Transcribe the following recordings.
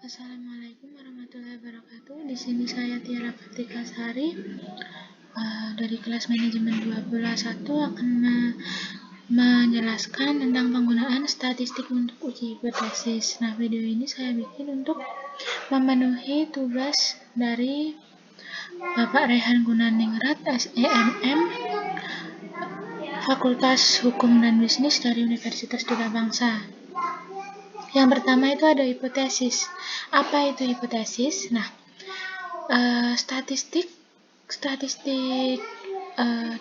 Assalamualaikum warahmatullahi wabarakatuh. Di sini saya Tiara Kartika Sari dari kelas manajemen 21 akan menjelaskan tentang penggunaan statistik untuk uji hipotesis. Nah, video ini saya bikin untuk memenuhi tugas dari Bapak Rehan Gunaningrat, SEMM, Fakultas Hukum dan Bisnis dari Universitas Duta Bangsa. Yang pertama itu ada hipotesis. Apa itu hipotesis? Nah, statistik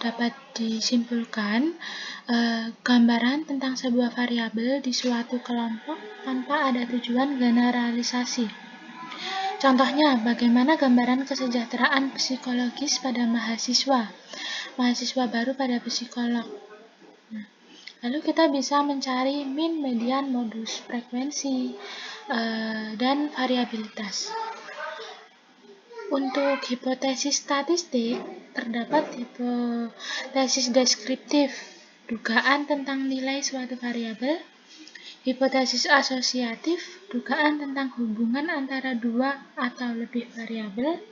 dapat disimpulkan gambaran tentang sebuah variabel di suatu kelompok tanpa ada tujuan generalisasi. Contohnya, bagaimana gambaran kesejahteraan psikologis pada mahasiswa baru pada psikolog. Lalu kita bisa mencari min, median, modus, frekuensi, dan variabilitas. Untuk hipotesis statistik, terdapat hipotesis deskriptif, dugaan tentang nilai suatu variabel, hipotesis asosiatif, dugaan tentang hubungan antara dua atau lebih variabel,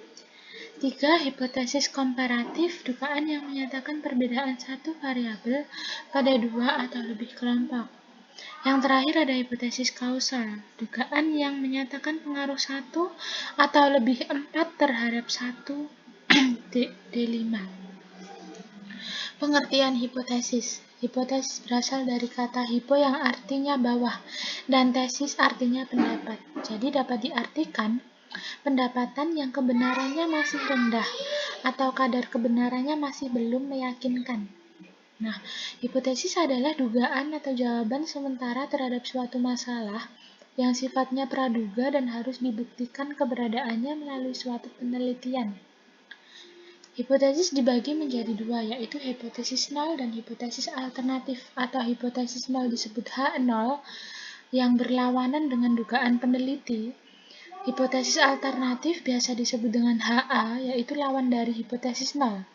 3. Hipotesis komparatif, dugaan yang menyatakan perbedaan satu variabel pada dua atau lebih kelompok. Yang terakhir ada hipotesis kausal, dugaan yang menyatakan pengaruh satu atau lebih 4 terhadap 1 D5. Pengertian hipotesis. Hipotesis berasal dari kata hipo yang artinya bawah dan tesis artinya pendapat. Jadi dapat diartikan pendapatan yang kebenarannya masih rendah atau kadar kebenarannya masih belum meyakinkan. Nah, hipotesis adalah dugaan atau jawaban sementara terhadap suatu masalah yang sifatnya praduga dan harus dibuktikan keberadaannya melalui suatu penelitian. Hipotesis dibagi menjadi dua, yaitu hipotesis nol dan hipotesis alternatif, atau hipotesis nol disebut H0 yang berlawanan dengan dugaan peneliti. Hipotesis alternatif biasa disebut dengan HA, yaitu lawan dari hipotesis nol.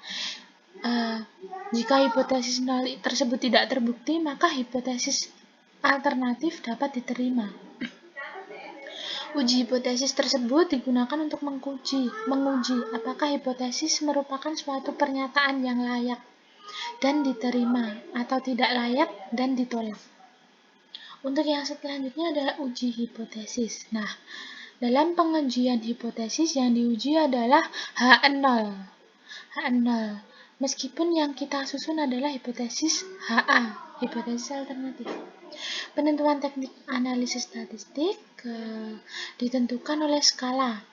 Jika hipotesis nol tersebut tidak terbukti, maka hipotesis alternatif dapat diterima. Uji hipotesis tersebut digunakan untuk menguji apakah hipotesis merupakan suatu pernyataan yang layak dan diterima atau tidak layak dan ditolak. Untuk yang selanjutnya adalah uji hipotesis. Nah, dalam pengujian hipotesis yang diuji adalah H0. Meskipun yang kita susun adalah hipotesis HA, hipotesis alternatif. Penentuan teknik analisis statistik ditentukan oleh skala,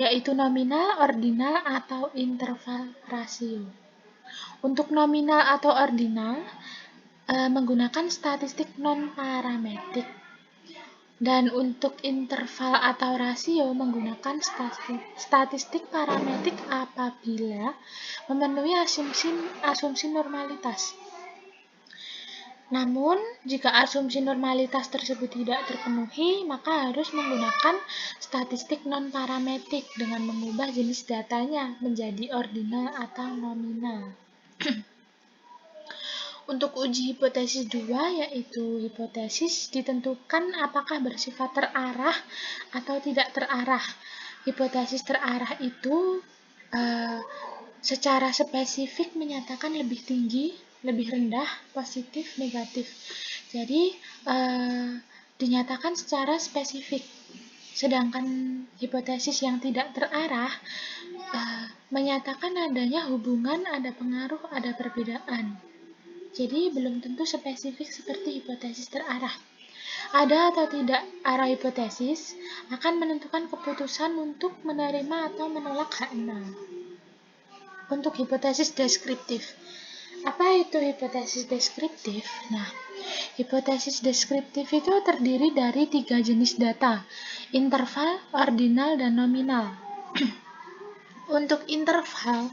yaitu nominal, ordinal, atau interval rasio. Untuk nominal atau ordinal, menggunakan statistik non-parametrik. Dan untuk interval atau rasio menggunakan statistik parametrik apabila memenuhi asumsi normalitas. Namun, jika asumsi normalitas tersebut tidak terpenuhi, maka harus menggunakan statistik non-parametrik dengan mengubah jenis datanya menjadi ordinal atau nominal. Untuk uji hipotesis 2, yaitu hipotesis ditentukan apakah bersifat terarah atau tidak terarah. Hipotesis terarah itu secara spesifik menyatakan lebih tinggi, lebih rendah, positif, negatif. Jadi dinyatakan secara spesifik. Sedangkan hipotesis yang tidak terarah menyatakan adanya hubungan, ada pengaruh, ada perbedaan. Jadi belum tentu spesifik seperti hipotesis terarah. Ada atau tidak arah hipotesis akan menentukan keputusan untuk menerima atau menolak H0. Untuk hipotesis deskriptif. Apa itu hipotesis deskriptif? Nah, hipotesis deskriptif itu terdiri dari 3 jenis data, interval, ordinal, dan nominal. Untuk interval,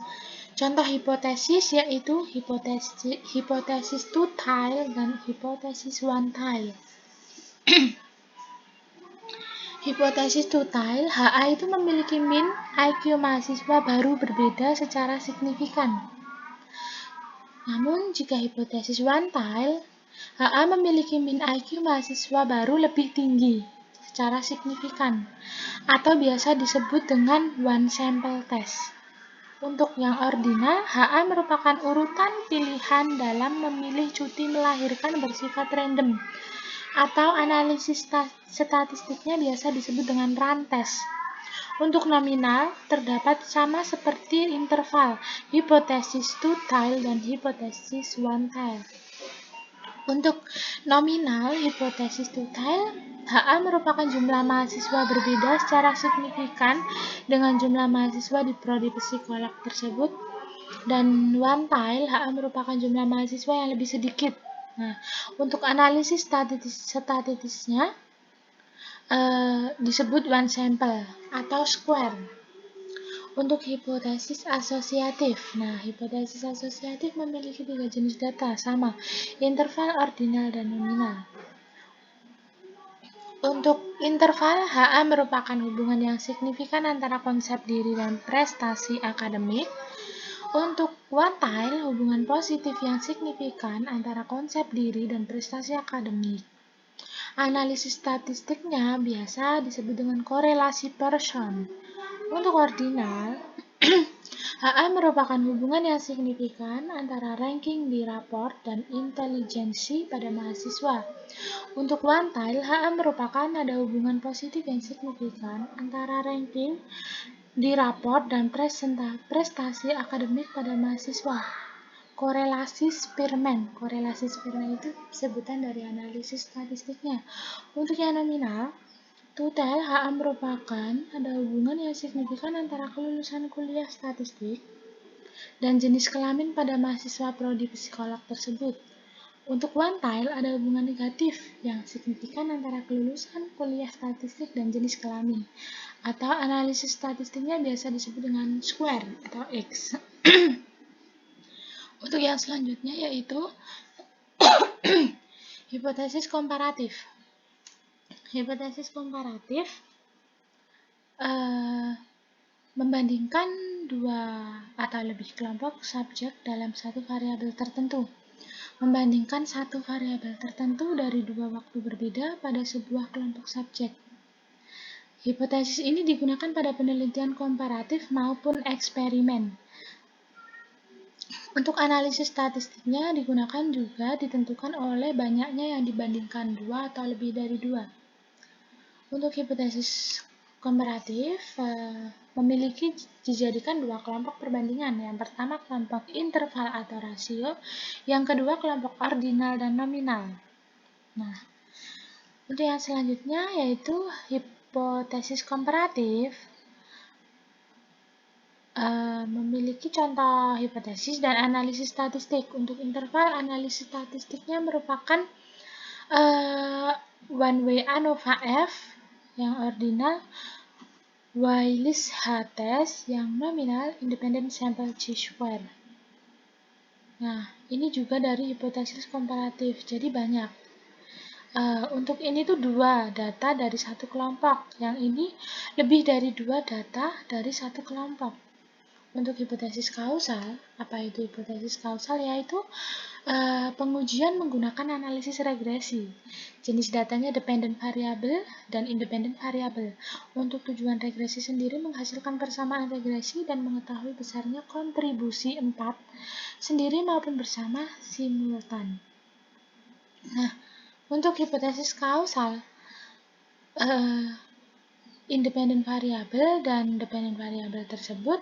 contoh hipotesis yaitu hipotesis two-tail dan hipotesis one-tail. Hipotesis two-tail, HA itu memiliki min IQ mahasiswa baru berbeda secara signifikan. Namun, jika hipotesis one-tail, HA memiliki min IQ mahasiswa baru lebih tinggi secara signifikan, atau biasa disebut dengan one sample test. Untuk yang ordinal, HA merupakan urutan pilihan dalam memilih cuti melahirkan bersifat random, atau analisis statistiknya biasa disebut dengan run test. Untuk nominal, terdapat sama seperti interval, hipotesis two-tail dan hipotesis one-tail. Untuk nominal, hipotesis two-tail, HA merupakan jumlah mahasiswa berbeda secara signifikan dengan jumlah mahasiswa di prodi psikolog tersebut, dan one-tail, HA merupakan jumlah mahasiswa yang lebih sedikit. Nah, untuk analisis statistisnya disebut one sample atau square. Untuk hipotesis asosiatif. Nah, hipotesis asosiatif memiliki 3 jenis data, sama, interval, ordinal, dan nominal. Untuk interval, HA merupakan hubungan yang signifikan antara konsep diri dan prestasi akademik. Untuk one-tail, hubungan positif yang signifikan antara konsep diri dan prestasi akademik. Analisis statistiknya biasa disebut dengan korelasi Pearson. Untuk ordinal, HA merupakan hubungan yang signifikan antara ranking di raport dan intelijensi pada mahasiswa. Untuk one-tail, HA merupakan ada hubungan positif yang signifikan antara ranking di raport dan prestasi akademik pada mahasiswa. Korelasi Spearman. Korelasi Spearman itu sebutan dari analisis statistiknya. Untuk yang nominal, two-tail, HA merupakan ada hubungan yang signifikan antara kelulusan kuliah statistik dan jenis kelamin pada mahasiswa prodi psikolog tersebut. Untuk one-tail, ada hubungan negatif yang signifikan antara kelulusan kuliah statistik dan jenis kelamin, atau analisis statistiknya biasa disebut dengan square atau X. Untuk yang selanjutnya yaitu hipotesis komparatif. Hipotesis komparatif membandingkan dua atau lebih kelompok subjek dalam satu variabel tertentu. Membandingkan satu variabel tertentu dari dua waktu berbeda pada sebuah kelompok subjek. Hipotesis ini digunakan pada penelitian komparatif maupun eksperimen. Untuk analisis statistiknya digunakan juga ditentukan oleh banyaknya yang dibandingkan dua atau lebih dari dua. Untuk hipotesis komparatif memiliki dijadikan dua kelompok perbandingan. Yang pertama kelompok interval atau rasio, yang kedua kelompok ordinal dan nominal. Nah, untuk yang selanjutnya yaitu hipotesis komparatif memiliki contoh hipotesis dan analisis statistik. Untuk interval, analisis statistiknya merupakan one way ANOVA F yang ordinal, Wailis H-test yang nominal, independent sample Chi-square. Nah, ini juga dari hipotesis komparatif, jadi banyak. Untuk ini tuh dua data dari satu kelompok, yang ini lebih dari dua data dari satu kelompok. Untuk hipotesis kausal, apa itu hipotesis kausal? Yaitu pengujian menggunakan analisis regresi. Jenis datanya dependent variable dan independent variable. Untuk tujuan regresi sendiri menghasilkan persamaan regresi dan mengetahui besarnya kontribusi 4 sendiri maupun bersama simultan. Nah, untuk hipotesis kausal, independent variable dan dependent variable tersebut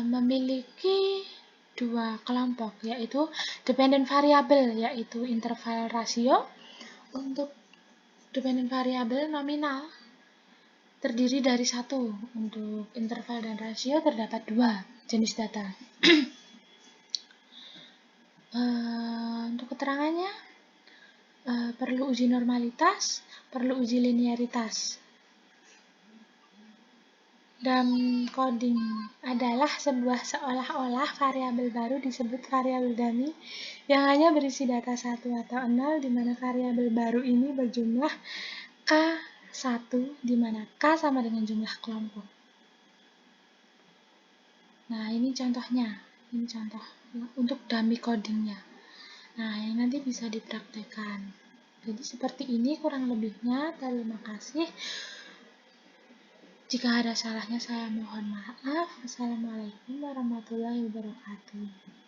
memiliki dua kelompok, yaitu dependent variable, yaitu interval rasio. Untuk dependent variable nominal terdiri dari satu. Untuk interval dan rasio terdapat dua jenis data. Untuk keterangannya perlu uji normalitas, perlu uji linearitas. Dan coding adalah sebuah seolah-olah variabel baru disebut variabel dummy yang hanya berisi data 1 atau 0, di mana variabel baru ini berjumlah K1, di mana K sama dengan jumlah kelompok. Nah, ini contohnya. Ini contoh untuk dummy codingnya. Nah, yang nanti bisa dipraktekkan. Jadi seperti ini kurang lebihnya. Terima kasih. Jika ada salahnya saya mohon maaf. Wassalamualaikum warahmatullahi wabarakatuh.